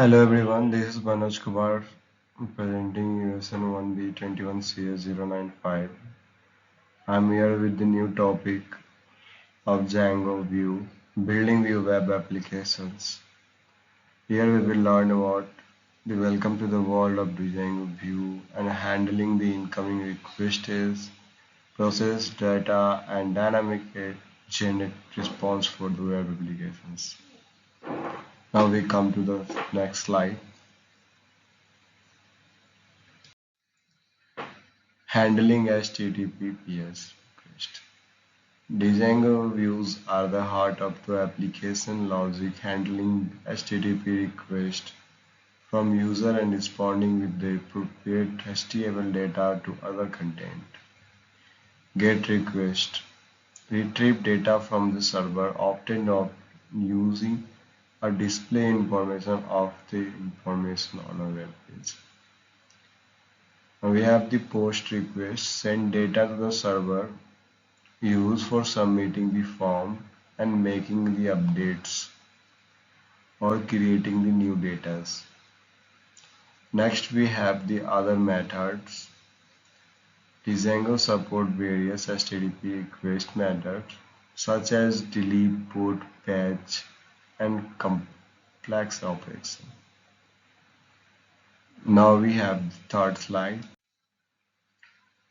Hello everyone, this is Manoj Kumar presenting USN 1B21 CS095. I'm here with the new topic of Django View, building View web applications. Here we will learn about the welcome to the world of the Django View and handling the incoming requests, process data and dynamic generate response for the web applications. Now we come to the next slide. Handling HTTPS request. Django views are the heart of the application logic handling HTTP request from user and responding with the appropriate HTML data to other content. Get request. Retrieve data from the server, often using a display information of the information on a web page. Now we have the post request. Send data to the server used for submitting the form and making the updates or creating the new data. Next we have the other methods. Django support various HTTP request methods such as delete, put, patch, and complex operation. Now we have the third slide.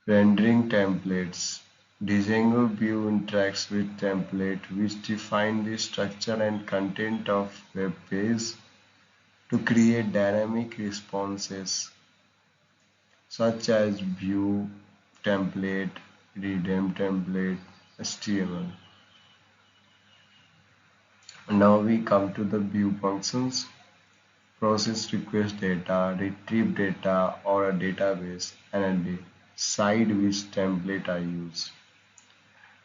Rendering templates. Django view interacts with template which define the structure and content of web page to create dynamic responses such as view template, redeem template, HTML. Now we come to the view functions. Process request data, retrieve data or a database and decide which template I use.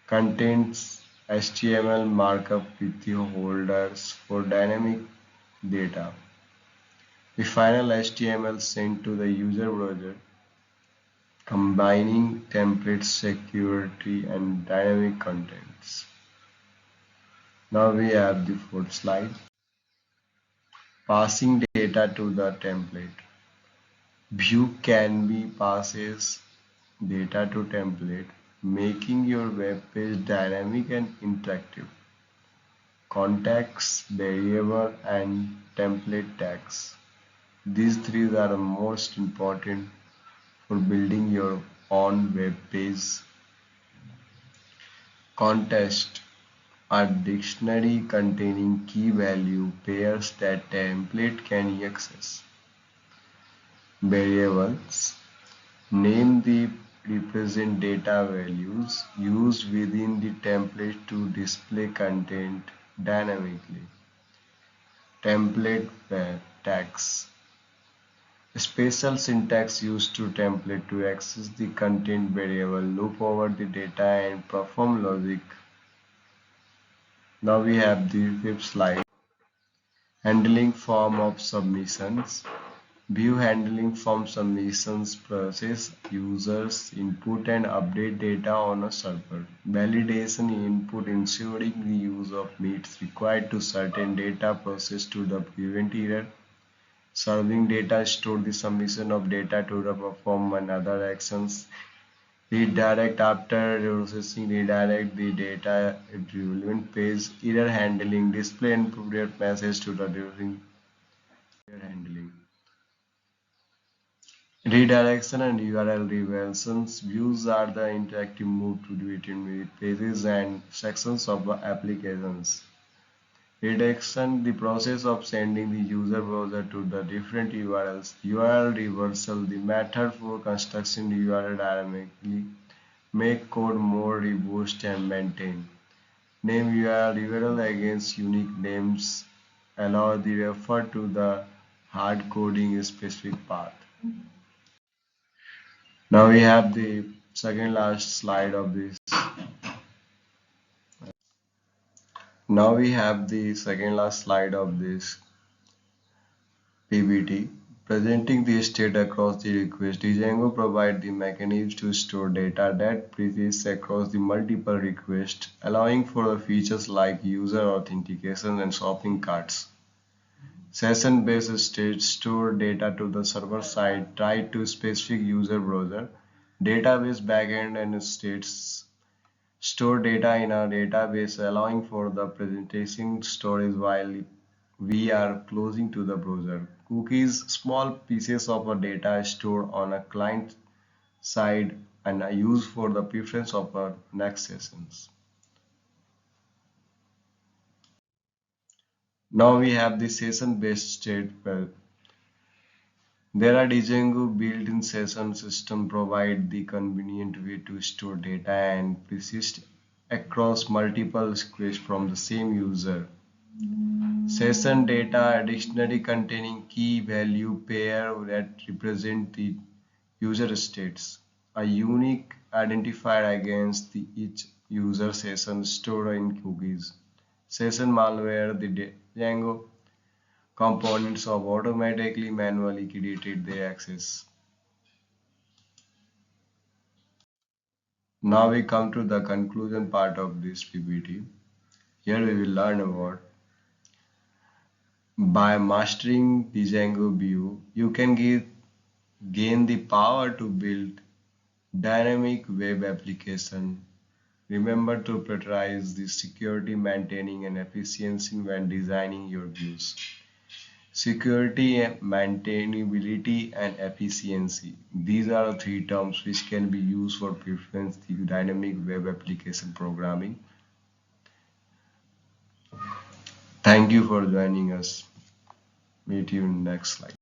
Contains HTML markup with the holders for dynamic data. The final HTML sent to the user browser, combining template security and dynamic contents. Now we have the fourth slide. Passing data to the template. View can be passes data to template, making your web page dynamic and interactive. Context, variable, and template tags. These three are the most important for building your own web page. Context, a dictionary containing key value pairs that template can access. Variables, name the represent data values used within the template to display content dynamically. Template tags, special syntax used to template to access the content variable, loop over the data and perform logic. Now we have the fifth slide. Handling form of submissions. View handling form submissions process users input and update data on a server. Validation input ensuring the use of meets required to certain data process to the prevent error. Serving data store the submission of data to the perform and other actions. Redirect after processing, redirect the data at relevant page. Error handling, display and appropriate message to the during error handling. Redirection and URL reversions. Views are the interactive move to between pages and sections of applications. Redirection, the process of sending the user browser to the different URLs. URL reversal, the method for constructing the URL dynamically. Make code more robust and maintain. Name URL against unique names. Allow the refer to the hard coding specific path. Now we have the second last slide of this. Now we have the second last slide of this PPT. Presenting the state across the request. Django provides the mechanism to store data that persists across the multiple requests, allowing for the features like user authentication and shopping carts. Session-based states store data to the server side tied to specific user browser. Database backend and states store data in a database, allowing for the presentation storage while we are closing to the browser. Cookies, small pieces of a data stored on a client side and are used for the preference of our next sessions. Now we have the session-based state. Well, there are Django built-in session system provide the convenient way to store data and persist across multiple requests from the same user. Session data dictionary containing key value pair that represent the user states. A unique identifier against each user session stored in cookies. Session malware, the Django components of automatically manually created the access. Now we come to the conclusion part of this PPT. Here we will learn about by mastering the Django view, you can gain the power to build dynamic web application. Remember to prioritize the security, maintaining and efficiency when designing your views. Security, maintainability, and efficiency. These are the three terms which can be used for preference the dynamic web application programming. Thank you for joining us. Meet you in next slide.